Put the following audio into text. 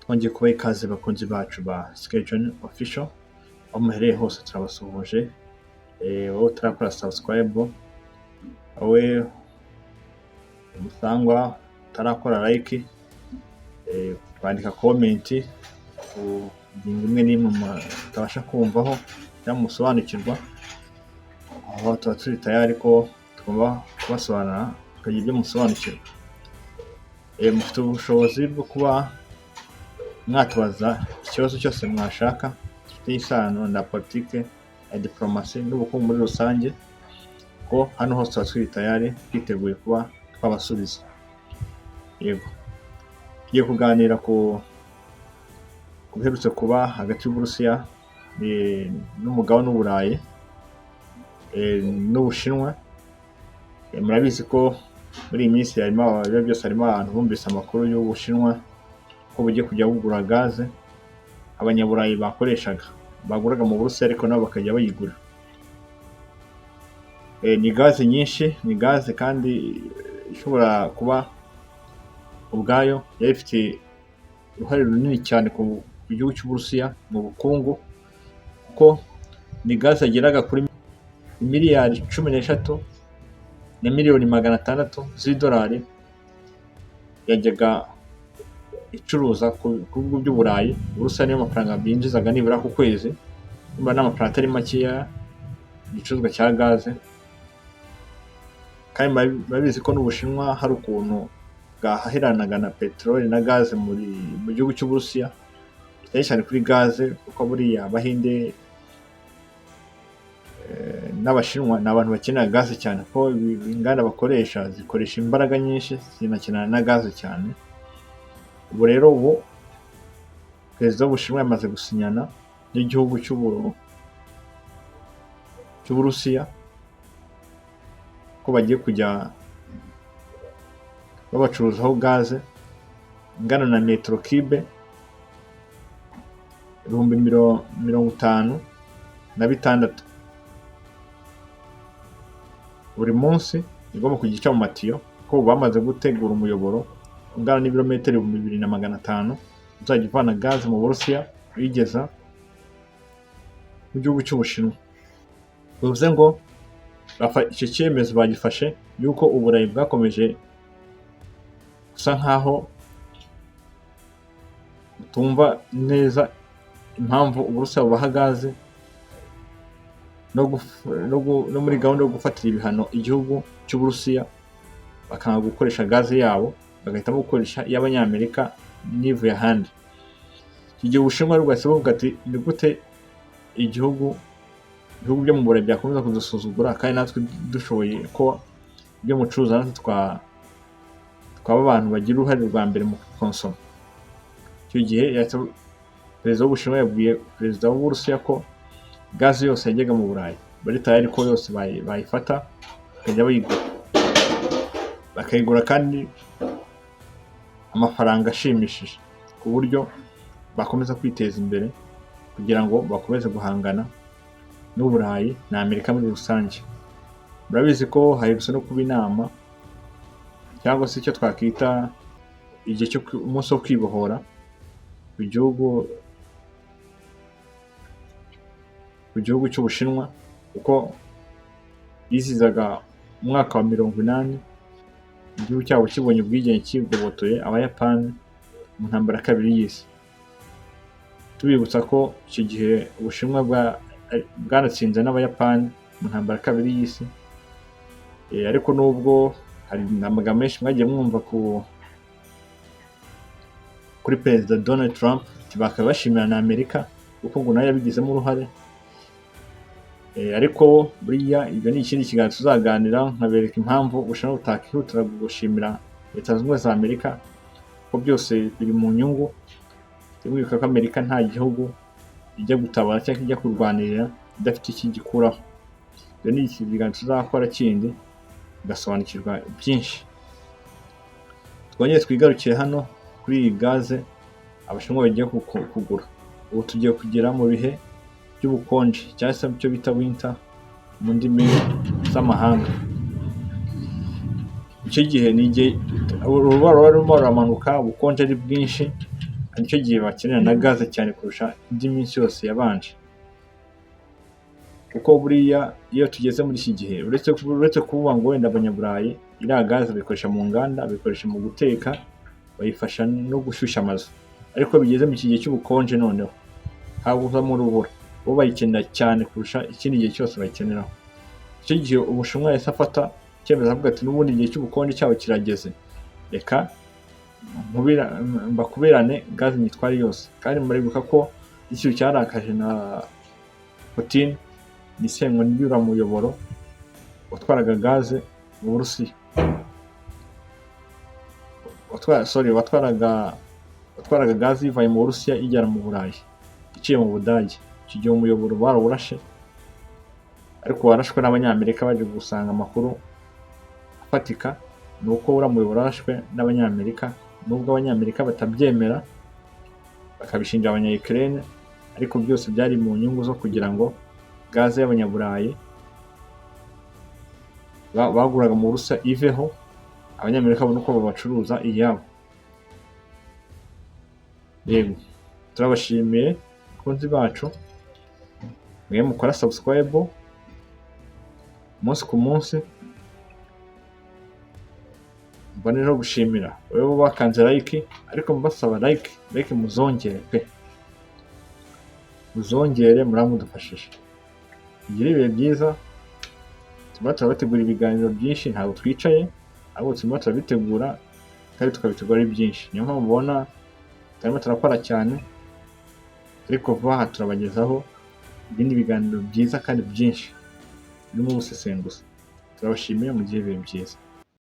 Twongeye kubaha ikaze bakunzi bacu ba Sketchon Official, aho muherereye hose turabasuhuje. Wowe utarakora subscribe, wowe musangwa utarakora like, kwandika comment ku ngingo imwe n'imwe mutabasha kumvaho cyangwa musobanukirwa, aho tuba turi tayari ko tugomba kubasobanurira tukagira ibyo musobanukirwa. Mufite ubushobozi bwo kuba mwatubaza ikibazo cyose mwashaka gifite isano na politike ya diplomasi n'ubukungu muri rusange, ko hano hose tuba turi tayari twiteguye kuba twabasubiza. Yego, tugiye kuganira ku biherutse kuba hagati y'Uburusiya n'umugabane w'Uburayi n'Ubushinwa. Murabizi ko muri iyi minsi harimo abantu bumvise amakuru y'Ubushinwa ko bugiye kujya bugura gaze abanyaburayi baguraga mu Burusiya, ariko nabo bakajya bayigura. Ni gaze nyinshi, ni gaze kandi ishobora kuba ubwayo yari ifite uruhare runini cyane ku gihugu cy'Uburusiya mu bukungu, kuko ni gaze yageraga kuri miliyari 13,600,000 z'idolari yajyaga icuruza ku bihugu by'Uburayi. Uburusiya niyo mafaranga binjizaga nibura ku kwezi, niba n'amafaranga atari makeya igicuruzwa cya gaze. Kandi babizi ko n'Ubushinwa hari ukuntu bwahahiranaga na peteroli na gaze mu gihugu cy'Uburusiya, cyane cyane kuri gaze, kuko buriya Abahinde n'Abashinwa ni abantu bakenera gaze cyane, ko inganda bakoresha zikoresha imbaraga nyinshi, zinakenera na gaze cyane. Ubu rero perezida w'Ubushinwa yamaze gusinyana n'igihugu cy'Uburusiya ko bagiye kujya babacuruzaho gaze ingana na metero kibe 56,000 buri munsi, igomba kugica mu matiyo, ko bamaze gutegura umuyoboro ungana n'ibirometero 2,500 uzajya uvana gaze mu Burusiya uyigeza mu gihugu cy'Ubushinwa. Bivuze ngo icyo cyemezo bagifashe yuko Uburayi bwakomeje gusa nkaho butumva neza impamvu Uburusiya bubaha gaze, no muri gahunda yo gufatira ibihano igihugu cy'Uburusiya bakanga gukoresha gaze yabo, bagahitamo gukoresha iy'Abanyamerika n'ivuye ahandi. Igihe Ubushinwa rwose buvuga ati ni gute ibihugu byo mu Burayi byakomeza kudusuzugura, kandi natwe dushoboye ko ibyo mucuruza natwe twaba abantu bagira uruhare rwa mbere mu konsoma. Icyo gihe perezida w'Ubushinwa yabwiye perezida w'Uburusiya ko gaze yose yajyaga mu Burayi bari tayari ko yose bayifata bakajya bakayigura kandi amafaranga ashimishije, ku buryo bakomeza kwiteza imbere kugira ngo bakomeze guhangana n'Uburayi na Amerika muri rusange. Murabizi ko haherutse no kuba inama cyangwa se icyo twakwita igihe umunsi wo kwibohora ku gihugu cy'Ubushinwa, kuko bizizaga umwaka wa 80 igihugu cyabo kibonye ubwigenge kigobotoye Abayapani mu ntambara ya kabiri y'isi. Tubibutsa ko icyo gihe Ubushinwa bwanatsinze n'Abayapani mu ntambara ya kabiri y'isi. Ariko nubwo hari amagambo menshi mwagiye mwumva kuri perezida Donald Trump, bakaba bashimira na Amerika kuko ngo nayo yabigizemo uruhare. Ariko buriya ibyo ni ikindi kiganiro tuzaganira, nkabereka impamvu Ubushinwa butakihutira gushimira Leta Zunze Ubumwe za Amerika, ko byose biri mu nyungu. Mwibuka ko Amerika nta gihugu ijya gutabara cyangwa ijya kurwanirira idafite iki gikuraho. Ibyo ni ikiganiro tuzakora kindi ugasobanukirwa byinshi. Twongeye twigarukire hano kuri iyi gaze Abashinwa bagiye kugura. Ubu tugiye kugera mu bihe by'ubukonje cyangwa se icyo bita winter mu ndimi z'amahanga. Icyo gihe ni igihe urubura rurimo ruramanuka, ubukonje ari bwinshi, nicyo gihe bakenera na gaze cyane kurusha indi minsi yose yabanje, kuko buriya iyo tugeze muri iki gihe uretse kuvuga ngo wenda Abanyaburayi iriya gaze bayikoresha mu nganda, bayikoresha mu guteka, bayifasha no gushyushya amazu, ariko bigeze mu iki gihe cy'ubukonje noneho habuzamo urubura, bo bayikenera cyane kurusha ikindi gihe cyose bayikeneraho. Icyo gihe Ubushinwa yahise afata icyemezo avuga ati n'ubundi igihe cy'ubukonje cyabo kirageze, reka mbakubirane gaze nyitware yose. Kandi muribuka ko ikintu cyarakaje na Putin ni isenywa ry'uriya muyoboro watwaraga gaze mu Burusiya, watwaraga gaze ivaye mu Burusiya ijyana mu Burayi iciye mu Budage. Icyo gihe umuyoboro barawurashe, ariko warashwe n'Abanyamerika baje gusanga amakuru afatika ni uko uriya muyoboro warashwe n'Abanyamerika, nubwo Abanyamerika batabyemera bakabishinja Abanya-Ukraine, ariko byose byari mu nyungu zo kugira ngo gaze y'Abanyaburayi baguraga mu Burusiya iveho, Abanyamerika babona uko babacuruza iyabo. Yego, turabashimiye bakunzi bacu, mwe mukora subscribe umunsi ku munsi. Mbone no gushimira wowe bakanze like, ariko mbasaba like muzongere pe, muzongere muramudufashije. Mugire ibihe byiza, turimo turabategura ibiganiro byinshi, ntabwo twicaye ahubwo turimo turabitegura kandi tukabitegura ari byinshi. Niyo mpamvu mubona turimo turakora cyane, ariko vuba aha turabagezaho ibindi biganiro byiza kandi byinshi birimo ubusesenguzi. Turabashimiye, mugire ibihe byiza.